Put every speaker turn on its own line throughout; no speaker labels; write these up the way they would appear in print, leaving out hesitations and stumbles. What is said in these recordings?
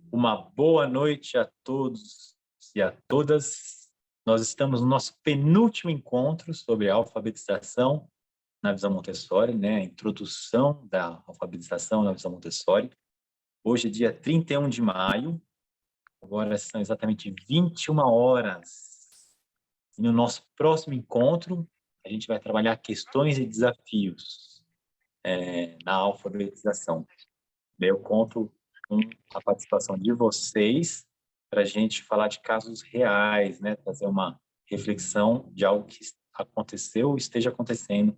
Uma boa noite a todos e a todas. Nós estamos no nosso penúltimo encontro sobre a alfabetização na visão Montessori, né? A introdução da alfabetização na visão Montessori. Hoje é dia 31 de maio, agora são exatamente 21 horas. E no nosso próximo encontro, a gente vai trabalhar questões e desafios na alfabetização. Eu conto com a participação de vocês para a gente falar de casos reais, né? Fazer uma reflexão de algo que aconteceu ou esteja acontecendo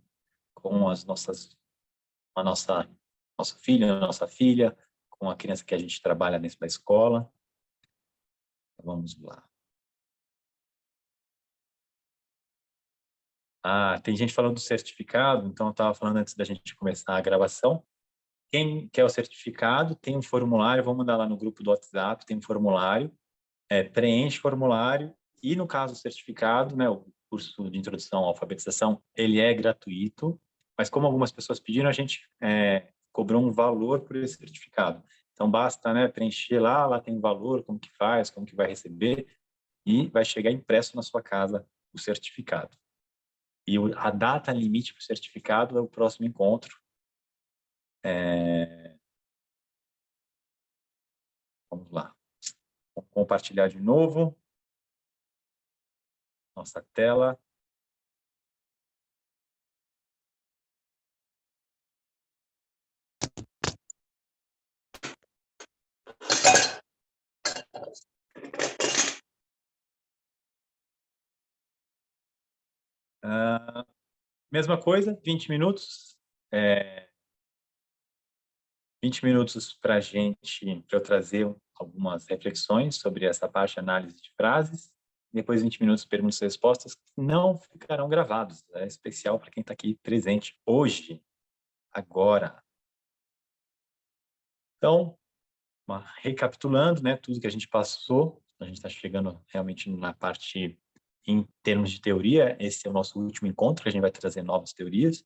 com a nossa filha, nossa filha, com a criança que a gente trabalha dentro da escola. Vamos lá. Tem gente falando do certificado, então eu estava falando antes da gente começar a gravação. Quem quer o certificado, tem um formulário, vou mandar lá no grupo do WhatsApp, tem um formulário, preenche o formulário e, no caso, o certificado, né, o curso de introdução à alfabetização, ele é gratuito, mas como algumas pessoas pediram, a gente cobrou um valor por esse certificado. Então, basta, né, preencher lá tem um valor, como que faz, como que vai receber, e vai chegar impresso na sua casa o certificado. E a data limite para o certificado é o próximo encontro. Vamos lá. Vou compartilhar de novo nossa tela. Mesma coisa, 20 minutos. 20 minutos para eu trazer algumas reflexões sobre essa parte de análise de frases. Depois 20 minutos de perguntas e respostas que não ficarão gravados. É especial para quem está aqui presente hoje, agora. Então, recapitulando, né, tudo que a gente passou, a gente está chegando realmente na parte, em termos de teoria, esse é o nosso último encontro, a gente vai trazer novas teorias.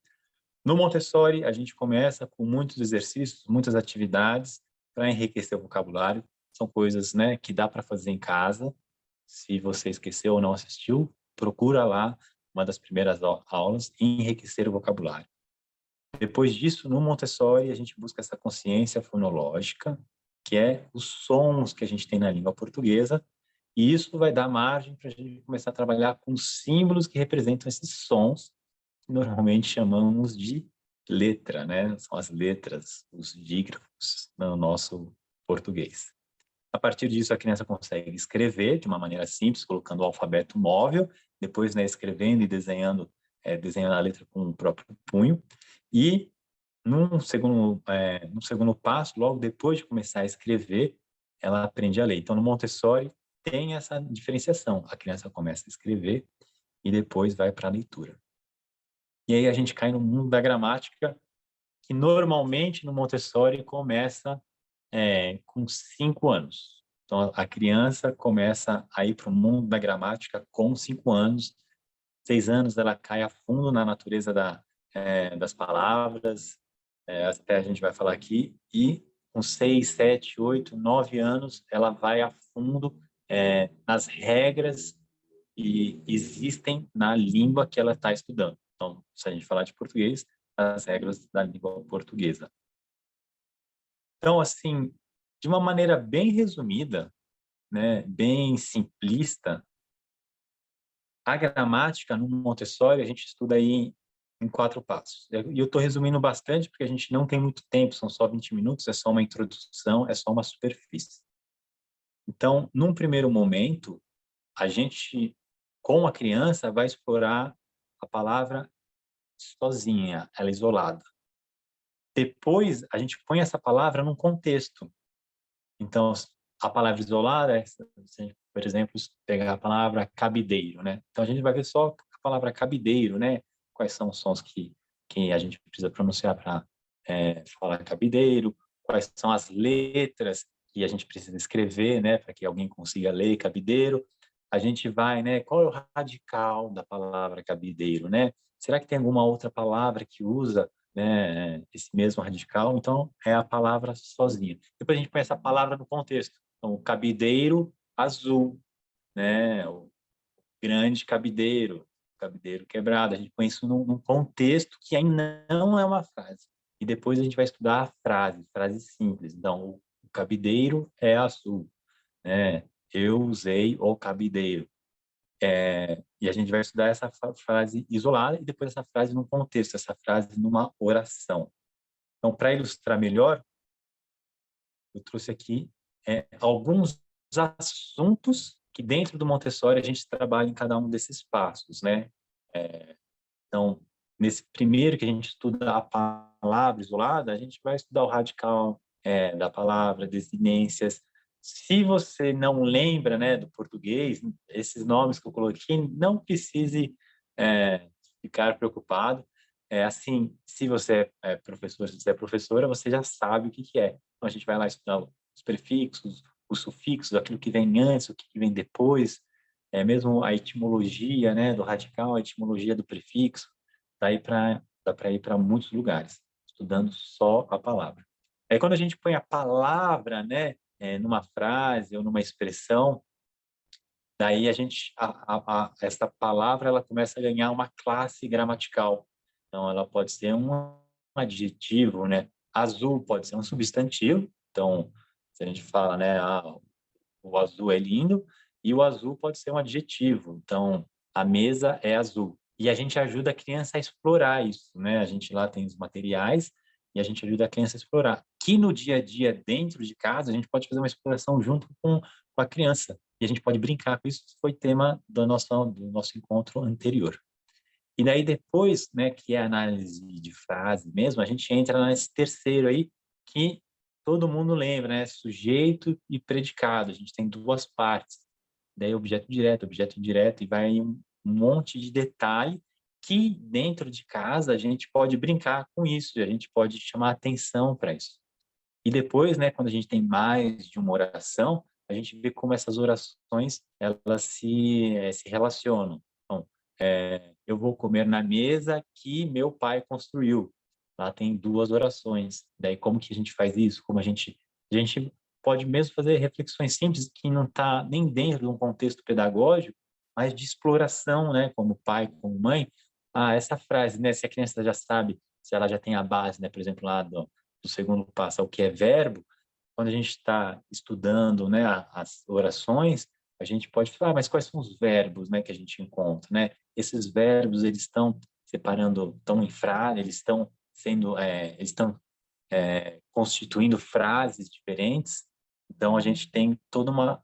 No Montessori, a gente começa com muitos exercícios, muitas atividades para enriquecer o vocabulário. São coisas, né, que dá para fazer em casa. Se você esqueceu ou não assistiu, procura lá uma das primeiras aulas e enriquecer o vocabulário. Depois disso, no Montessori, a gente busca essa consciência fonológica, que é os sons que a gente tem na língua portuguesa, e isso vai dar margem para a gente começar a trabalhar com símbolos que representam esses sons, que normalmente chamamos de letra, né? São as letras, os dígrafos no nosso português. A partir disso, a criança consegue escrever de uma maneira simples, colocando o alfabeto móvel, depois, né, escrevendo e desenhando a letra com o próprio punho. E, num segundo passo, logo depois de começar a escrever, ela aprende a ler. Então, no Montessori, tem essa diferenciação. A criança começa a escrever e depois vai para a leitura. E aí a gente cai no mundo da gramática, que normalmente no Montessori começa com 5 anos. Então, a criança começa a ir para o mundo da gramática com 5 anos. 6 anos ela cai a fundo na natureza das palavras, até a gente vai falar aqui, e com 6, 7, 8, 9 anos ela vai a fundo nas regras que existem na língua que ela está estudando. Então, se a gente falar de português, as regras da língua portuguesa. Então, assim, de uma maneira bem resumida, né, bem simplista, a gramática no Montessori a gente estuda aí em 4 passos. E eu estou resumindo bastante porque a gente não tem muito tempo, são só 20 minutos, é só uma introdução, é só uma superfície. Então, num primeiro momento, a gente, com a criança, vai explorar a palavra sozinha, ela isolada. Depois, a gente põe essa palavra num contexto. Então, a palavra isolada, se a gente, por exemplo, pegar a palavra cabideiro, né? Então, a gente vai ver só a palavra cabideiro, né? Quais são os sons que a gente precisa pronunciar para falar cabideiro, quais são as letras que a gente precisa escrever, né? Para que alguém consiga ler cabideiro. A gente vai, né? Qual é o radical da palavra cabideiro, né? Será que tem alguma outra palavra que usa, né, esse mesmo radical? Então, é a palavra sozinha. Depois a gente põe essa palavra no contexto. Então, o cabideiro azul, né? O grande cabideiro quebrado. A gente põe isso num contexto que ainda não é uma frase. E depois a gente vai estudar a frase simples. Então, o cabideiro é azul, né? Eu usei o cabideiro. E a gente vai estudar essa frase isolada e depois essa frase num contexto, essa frase numa oração. Então, para ilustrar melhor, eu trouxe aqui alguns assuntos que dentro do Montessori a gente trabalha em cada um desses passos, né? Então, nesse primeiro que a gente estuda a palavra isolada, a gente vai estudar o radical da palavra, desinências. Se você não lembra, né, do português, esses nomes que eu coloquei, não precise ficar preocupado. Assim, se você é professor, se você é professora, você já sabe o que que é. Então, a gente vai lá estudar os prefixos, os sufixos, aquilo que vem antes, o que vem depois, mesmo a etimologia, né, do radical, a etimologia do prefixo, dá para ir para muitos lugares, estudando só a palavra. Aí, quando a gente põe a palavra, né, numa frase ou numa expressão, daí essa palavra ela começa a ganhar uma classe gramatical. Então, ela pode ser um adjetivo, né? Azul pode ser um substantivo. Então, se a gente fala, né, o azul é lindo, e o azul pode ser um adjetivo. Então, a mesa é azul. E a gente ajuda a criança a explorar isso, né? A gente lá tem os materiais e a gente ajuda a criança a explorar. Que no dia a dia, dentro de casa, a gente pode fazer uma exploração junto com a criança. E a gente pode brincar com isso, foi tema do nosso encontro anterior. E daí depois, né, que é a análise de frase mesmo, a gente entra nesse terceiro aí, que todo mundo lembra, né? Sujeito e predicado. A gente tem duas partes. Daí objeto indireto, e vai um monte de detalhe que dentro de casa a gente pode brincar com isso, a gente pode chamar atenção para isso. E depois, né, quando a gente tem mais de uma oração, a gente vê como essas orações elas se relacionam. Então, eu vou comer na mesa que meu pai construiu. Lá tem duas orações. Daí como que a gente faz isso? Como a gente pode mesmo fazer reflexões simples que não está nem dentro de um contexto pedagógico, mas de exploração, né, como pai, como mãe. Essa frase, né, se a criança já sabe, se ela já tem a base, né, por exemplo, lá do segundo passo, o que é verbo, quando a gente está estudando, né, as orações, a gente pode falar, mas quais são os verbos, né, que a gente encontra, né? Esses verbos, eles estão separando, estão em frase, eles estão constituindo frases diferentes. Então, a gente tem toda uma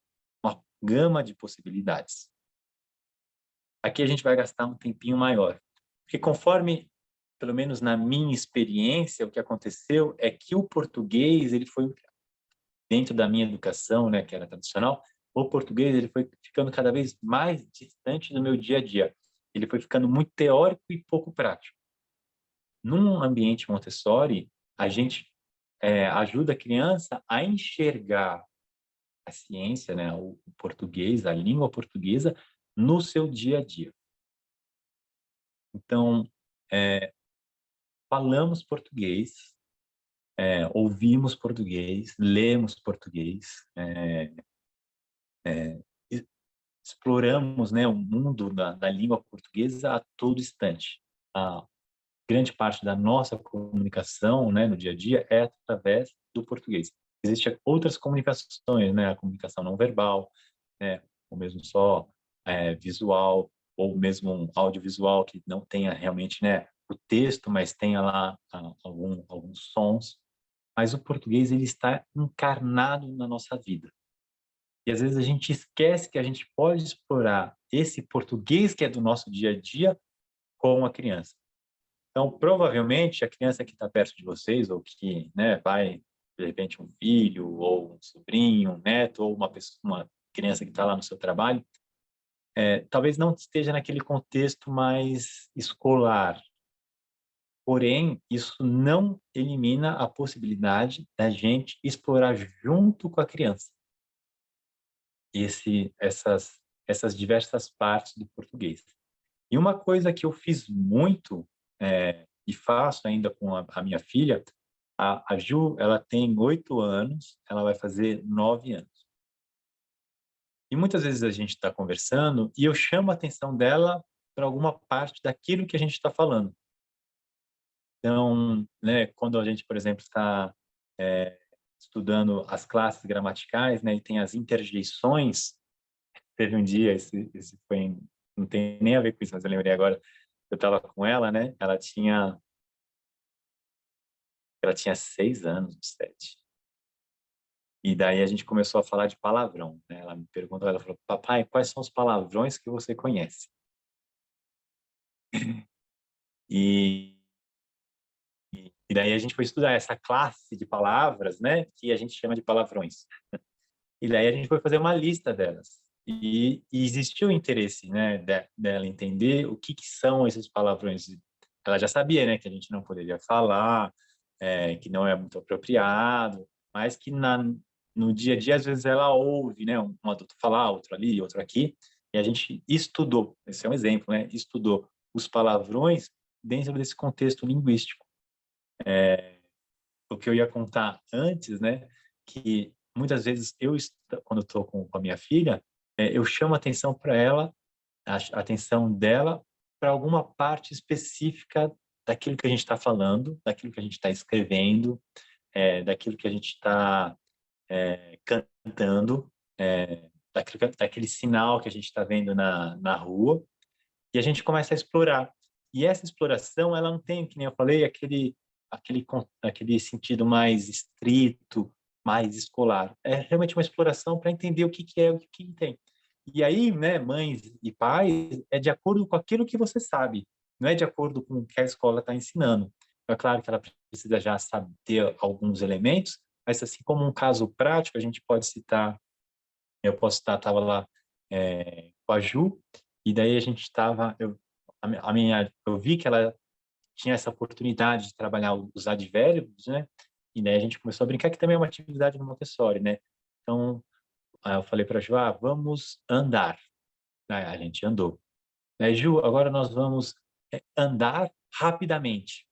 gama de possibilidades. Aqui a gente vai gastar um tempinho maior, porque conforme, pelo menos na minha experiência, o que aconteceu é que o português, ele foi dentro da minha educação, né, que era tradicional, o português ele foi ficando cada vez mais distante do meu dia a dia. Ele foi ficando muito teórico e pouco prático. Num ambiente Montessori, a gente ajuda a criança a enxergar a ciência, né, o português, a língua portuguesa, no seu dia a dia. Então, falamos português, ouvimos português, lemos português, exploramos, né, o mundo da língua portuguesa a todo instante. A grande parte da nossa comunicação, né, no dia a dia é através do português. Existem outras comunicações, né, a comunicação não verbal, né, ou mesmo só visual, ou mesmo um audiovisual que não tenha realmente, né, o texto, mas tenha lá alguns sons. Mas o português ele está encarnado na nossa vida. E às vezes a gente esquece que a gente pode explorar esse português que é do nosso dia a dia com a criança. Então, provavelmente, a criança que está perto de vocês, ou que, né, vai, de repente, um filho, ou um sobrinho, um neto, ou uma criança que está lá no seu trabalho, talvez não esteja naquele contexto mais escolar. Porém, isso não elimina a possibilidade da gente explorar junto com a criança essas diversas partes do português. E uma coisa que eu fiz muito e faço ainda com a minha filha, a Ju, ela tem 8 anos, ela vai fazer 9 anos. E muitas vezes a gente está conversando e eu chamo a atenção dela para alguma parte daquilo que a gente está falando. Então, né, quando a gente, por exemplo, está estudando as classes gramaticais, né, e tem as interjeições, teve um dia, esse foi, não tem nem a ver com isso, mas eu lembrei agora, eu estava com ela, né, ela tinha 6 anos, 7. E daí a gente começou a falar de palavrão, né? Ela me perguntou, ela falou, papai, quais são os palavrões que você conhece? E, e daí a gente foi estudar essa classe de palavras, né? Que a gente chama de palavrões. E daí a gente foi fazer uma lista delas. E existiu o interesse, né, dela entender o que são esses palavrões. Ela já sabia, né, que a gente não poderia falar, que não é muito apropriado, mas que no dia a dia, às vezes, ela ouve, né, um adulto falar, outro ali, outro aqui, e a gente estudou, esse é um exemplo, né, estudou os palavrões dentro desse contexto linguístico. O que eu ia contar antes, né, que muitas vezes quando eu estou com a minha filha, eu chamo a atenção para ela, a atenção dela para alguma parte específica daquilo que a gente está falando, daquilo que a gente está escrevendo, daquilo que a gente está cantando, daquele sinal que a gente está vendo na rua, e a gente começa a explorar. E essa exploração, ela não tem, que nem eu falei, aquele sentido mais estrito, mais escolar. É realmente uma exploração para entender o que é, o que tem. E aí, né, mães e pais, é de acordo com aquilo que você sabe, não é de acordo com o que a escola está ensinando. É claro que ela precisa já saber alguns elementos, mas assim como um caso prático, a gente pode citar, eu posso citar, estava lá com a Ju, e daí a gente estava, eu vi que ela tinha essa oportunidade de trabalhar os advérbios, né? E daí a gente começou a brincar, que também é uma atividade no Montessori, né? Então, aí eu falei para a Ju, vamos andar. Aí a gente andou. Aí, Ju, agora nós vamos andar rapidamente.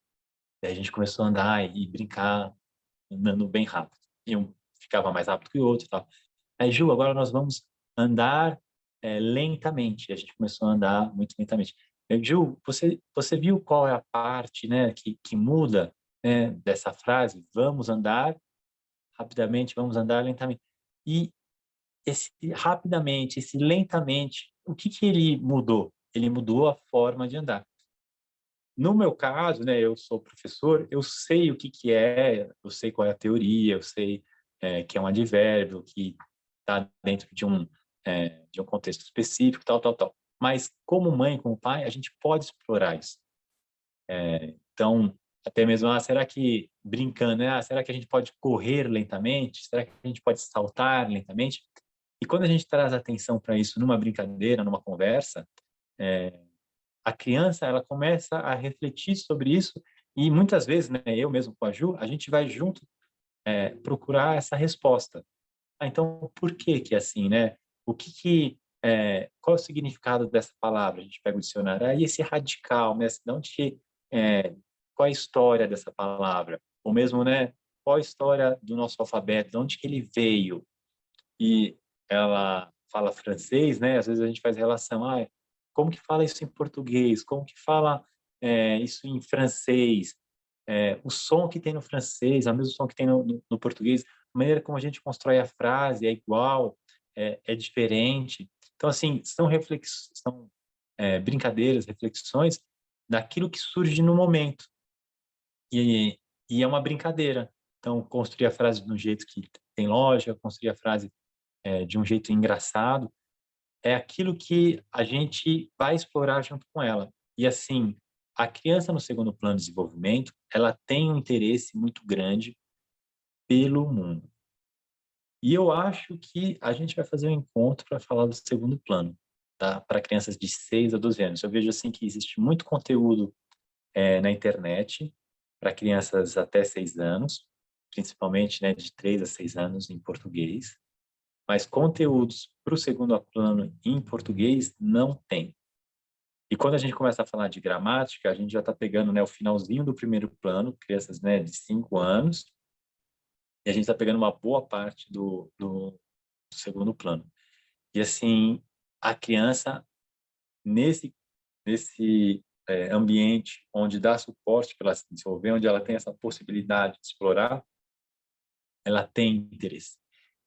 Daí a gente começou a andar e brincar, andando bem rápido. E um ficava mais rápido que o outro e tal. Aí, Ju, agora nós vamos andar lentamente. E a gente começou a andar muito lentamente. Ju, você viu qual é a parte, né, que muda, né, dessa frase? Vamos andar rapidamente, vamos andar lentamente. E esse rapidamente, esse lentamente, o que ele mudou? Ele mudou a forma de andar. No meu caso, né, eu sou professor, eu sei o que é, eu sei qual é a teoria, eu sei que é um advérbio, que está dentro de um contexto específico, tal, tal, tal. Mas como mãe, como pai, a gente pode explorar isso. Então, até mesmo, será que, brincando, né, será que a gente pode correr lentamente? Será que a gente pode saltar lentamente? E quando a gente traz atenção para isso numa brincadeira, numa conversa, a criança ela começa a refletir sobre isso e muitas vezes, né, eu mesmo com a Ju, a gente vai junto procurar essa resposta. Então, por que que é assim, né? Qual é o significado dessa palavra? A gente pega o dicionário, aí esse radical, né? De onde qual é a história dessa palavra? Ou mesmo, né? Qual a história do nosso alfabeto? De onde que ele veio? E ela fala francês, né? Às vezes a gente faz relação, como que fala isso em português? Como que fala isso em francês? O som que tem no francês é o mesmo som que tem no português, a maneira como a gente constrói a frase é igual, é diferente. Então, assim, são brincadeiras, reflexões daquilo que surge no momento. E é uma brincadeira. Então, construir a frase de um jeito que tem lógica, construir a frase de um jeito engraçado, é aquilo que a gente vai explorar junto com ela. E assim, a criança no segundo plano de desenvolvimento, ela tem um interesse muito grande pelo mundo. E eu acho que a gente vai fazer um encontro para falar do segundo plano, tá? Para crianças de 6 a 12 anos. Eu vejo assim que existe muito conteúdo na internet para crianças até 6 anos, principalmente, né, de 3 a 6 anos em português, mas conteúdos para o segundo plano em português não tem. E quando a gente começa a falar de gramática, a gente já está pegando, né, o finalzinho do primeiro plano, crianças, né, de 5 anos, e a gente está pegando uma boa parte do segundo plano. E, assim, a criança, nesse ambiente onde dá suporte para ela se desenvolver, onde ela tem essa possibilidade de explorar, ela tem interesse.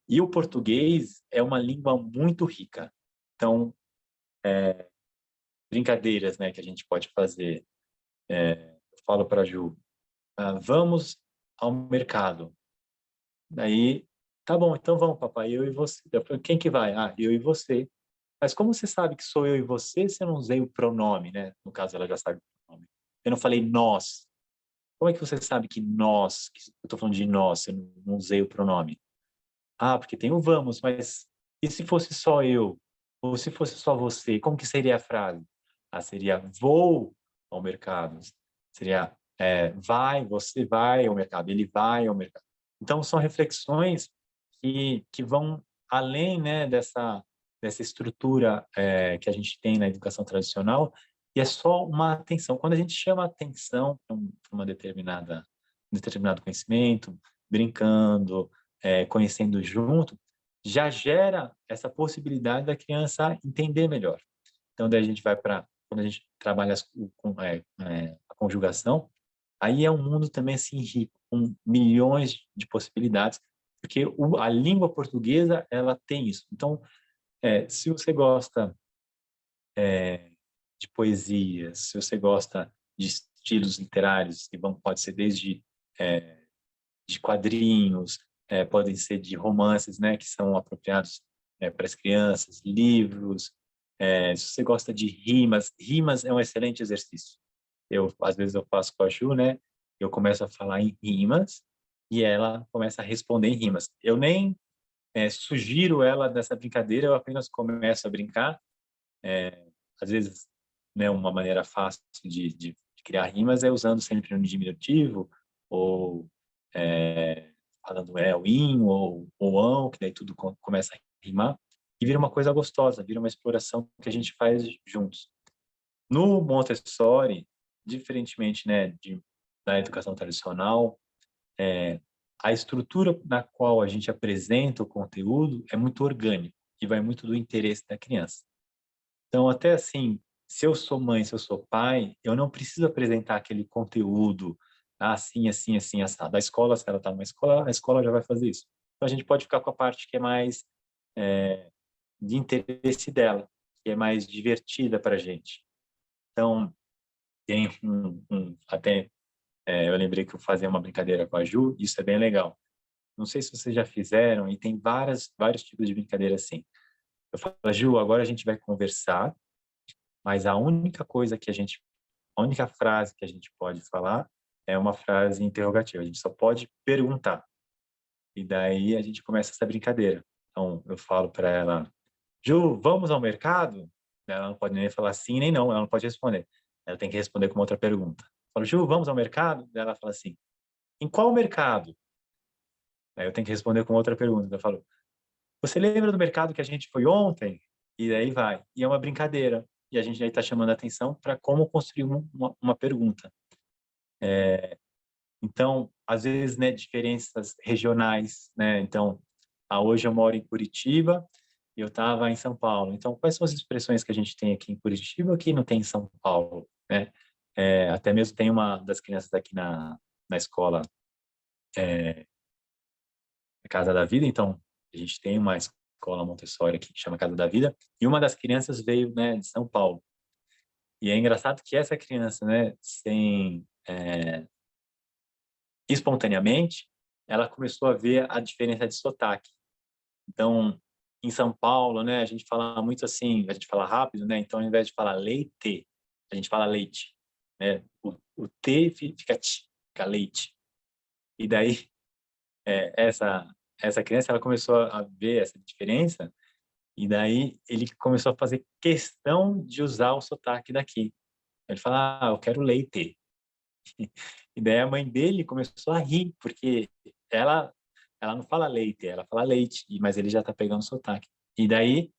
E o português é uma língua muito rica. Então, brincadeiras, né, que a gente pode fazer. Eu falo para a Ju, vamos ao mercado. Daí, tá bom, então vamos, papai, eu e você. Eu falei, quem que vai? Ah, eu e você. Mas como você sabe que sou eu e você, se eu não usei o pronome, né? No caso, ela já sabe o pronome. Eu não falei nós. Como é que você sabe que nós, que eu estou falando de nós, eu não usei o pronome? Ah, porque tem o vamos, mas e se fosse só eu? Ou se fosse só você? Como que seria a frase? Ah, seria vou ao mercado. Seria você vai ao mercado, ele vai ao mercado. Então, são reflexões que vão além, né, dessa estrutura que a gente tem na educação tradicional, e é só uma atenção. Quando a gente chama atenção para uma um determinado conhecimento, brincando, conhecendo junto, já gera essa possibilidade da criança entender melhor. Então, daí a gente vai para, quando a gente trabalha a conjugação, aí é um mundo também assim rico, com milhões de possibilidades, porque a língua portuguesa, ela tem isso. Então, se você gosta de poesias, se você gosta de estilos literários, que pode ser desde de quadrinhos, podem ser de romances, né, que são apropriados para as crianças, livros. Se você gosta de rimas, rimas é um excelente exercício. Às vezes eu faço com a Ju, né? Eu começo a falar em rimas e ela começa a responder em rimas. Eu nem sugiro ela dessa brincadeira, eu apenas começo a brincar. Às vezes, né, uma maneira fácil de criar rimas é usando sempre um diminutivo ou falando o in ou ão, que daí tudo começa a rimar, e vira uma coisa gostosa, vira uma exploração que a gente faz juntos. No Montessori, diferentemente, né, da educação tradicional, a estrutura na qual a gente apresenta o conteúdo é muito orgânico e vai muito do interesse da criança. Então, até assim, se eu sou mãe, se eu sou pai, eu não preciso apresentar aquele conteúdo assim, assim, assim, assado. A escola, se ela está numa escola, a escola já vai fazer isso. Então, a gente pode ficar com a parte que é mais de interesse dela, que é mais divertida para a gente. Então, tem até eu lembrei que eu fazia uma brincadeira com a Ju, isso é bem legal. Não sei se vocês já fizeram, e tem vários tipos de brincadeira assim. Eu falo, Ju, agora a gente vai conversar, mas a única frase que a gente pode falar é uma frase interrogativa. A gente só pode perguntar. E daí a gente começa essa brincadeira. Então, eu falo para ela, Ju, vamos ao mercado? Ela não pode nem falar sim nem não, ela não pode responder. Ela tem que responder com uma outra pergunta. Eu falo, Ju, vamos ao mercado? Ela fala assim, em qual mercado? Aí eu tenho que responder com outra pergunta. Eu falo, você lembra do mercado que a gente foi ontem? E aí vai. E é uma brincadeira. E a gente aí está chamando a atenção para como construir uma pergunta. Então, às vezes, né, diferenças regionais, né? Então, hoje eu moro em Curitiba e eu estava em São Paulo. Então, quais são as expressões que a gente tem aqui em Curitiba que não tem em São Paulo, né? Até mesmo tem uma das crianças aqui na escola Casa da Vida, então a gente tem uma escola Montessori aqui que chama Casa da Vida, e uma das crianças veio, né, de São Paulo. E é engraçado que essa criança, né, espontaneamente, ela começou a ver a diferença de sotaque. Então, em São Paulo, né, a gente fala muito assim, a gente fala rápido, né, então ao invés de falar leite, a gente fala leite, né, o T fica leite. E daí, essa criança, ela começou a ver essa diferença. E daí ele começou a fazer questão de usar o sotaque daqui. Ele fala, eu quero leite. E daí a mãe dele começou a rir, porque ela não fala leite, ela fala leite, mas ele já está pegando o sotaque. E daí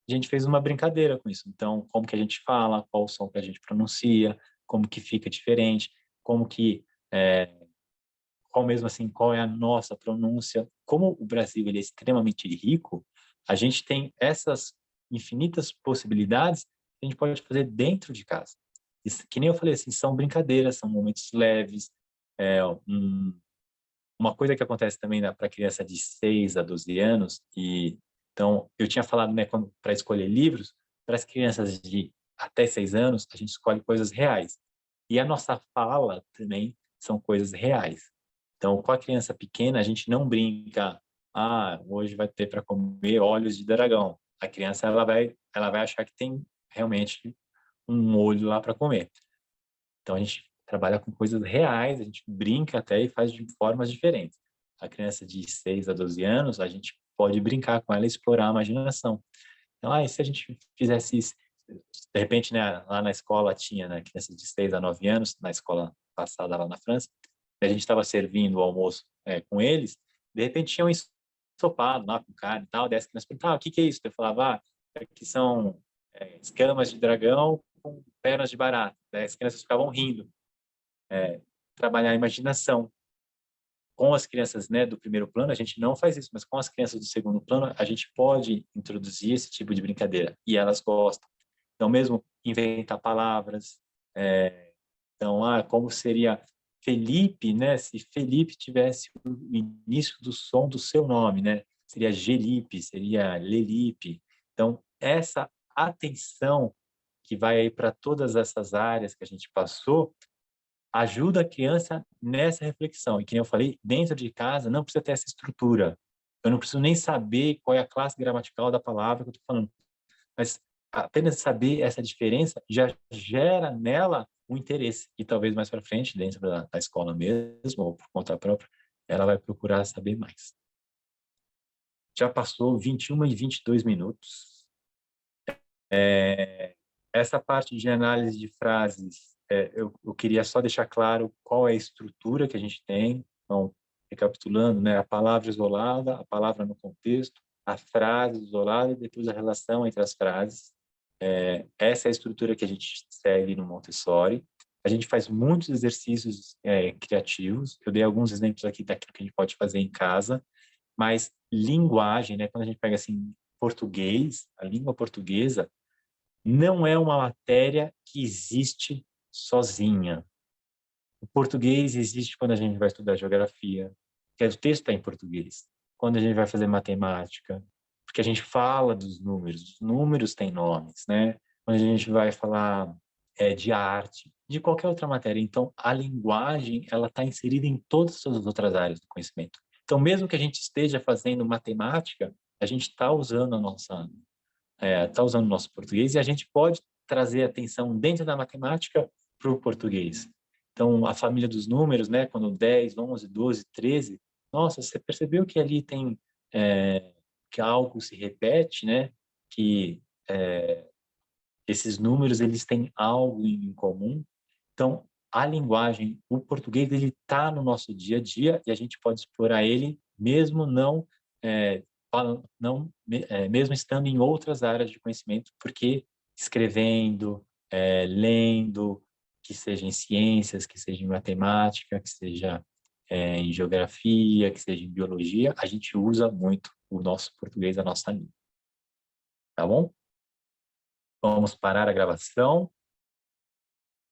a gente fez uma brincadeira com isso. Então, como que a gente fala, qual o som que a gente pronuncia, como que fica diferente, como que, qual mesmo assim, qual é a nossa pronúncia. Como o Brasil ele é extremamente rico, A gente tem essas infinitas possibilidades que a gente pode fazer dentro de casa. Isso, que nem eu falei, assim, são brincadeiras, são momentos leves. Uma coisa que acontece também para criança de 6 a 12 anos, então, eu tinha falado, né, para escolher livros, para as crianças de até 6 anos, a gente escolhe coisas reais. E a nossa fala também são coisas reais. Então, com a criança pequena, a gente não brinca, hoje vai ter para comer olhos de dragão. A criança, ela vai achar que tem realmente um olho lá para comer. Então, a gente trabalha com coisas reais, a gente brinca até e faz de formas diferentes. A criança de 6 a 12 anos, a gente pode brincar com ela e explorar a imaginação. Então, e se a gente fizesse isso? De repente, né, lá na escola tinha, né, crianças de 6 a 9 anos, na escola passada lá na França, a gente estava servindo o almoço com eles, de repente tinha um ensopado lá com carne e tal, daí as crianças perguntavam, o que é isso? Eu falava, que são escamas de dragão com pernas de barata. Daí as crianças ficavam rindo. Trabalhar a imaginação. Com as crianças, né, do primeiro plano, a gente não faz isso, mas com as crianças do segundo plano, a gente pode introduzir esse tipo de brincadeira, e elas gostam. Então, mesmo inventar palavras. Então, como seria Felipe, né? Se Felipe tivesse o início do som do seu nome, né? Seria Gelipe, seria Lelipe. Então, essa atenção que vai aí para todas essas áreas que a gente passou, ajuda a criança nessa reflexão. E, como eu falei, dentro de casa não precisa ter essa estrutura. Eu não preciso nem saber qual é a classe gramatical da palavra que eu estou falando. Mas apenas saber essa diferença já gera nela um interesse. E talvez mais para frente, dentro da escola mesmo, ou por conta própria, ela vai procurar saber mais. Já passou 21 e 22 minutos. Essa parte de análise de frases, eu queria só deixar claro qual é a estrutura que a gente tem. Então, recapitulando, né, a palavra isolada, a palavra no contexto, a frase isolada e depois a relação entre as frases. Essa é a estrutura que a gente segue no Montessori. A gente faz muitos exercícios criativos. Eu dei alguns exemplos aqui daquilo que a gente pode fazer em casa, mas linguagem, né, quando a gente pega assim português, a língua portuguesa, não é uma matéria que existe sozinha. O português existe quando a gente vai estudar geografia, porque o texto está em português. Quando a gente vai fazer matemática, porque a gente fala dos números, os números têm nomes, né? Quando a gente vai falar de arte, de qualquer outra matéria. Então, a linguagem, ela está inserida em todas as outras áreas do conhecimento. Então, mesmo que a gente esteja fazendo matemática, a gente está usando o nosso português, e a gente pode trazer atenção dentro da matemática para o português. Então, a família dos números, né, quando 10, 11, 12, 13, nossa, você percebeu que ali tem que algo se repete, né? Que esses números eles têm algo em comum. Então, a linguagem, o português, ele está no nosso dia a dia e a gente pode explorar ele mesmo mesmo estando em outras áreas de conhecimento, porque escrevendo, lendo, que seja em ciências, que seja em matemática, que seja em geografia, que seja em biologia, a gente usa muito o nosso português, a nossa língua. Tá bom? Vamos parar a gravação.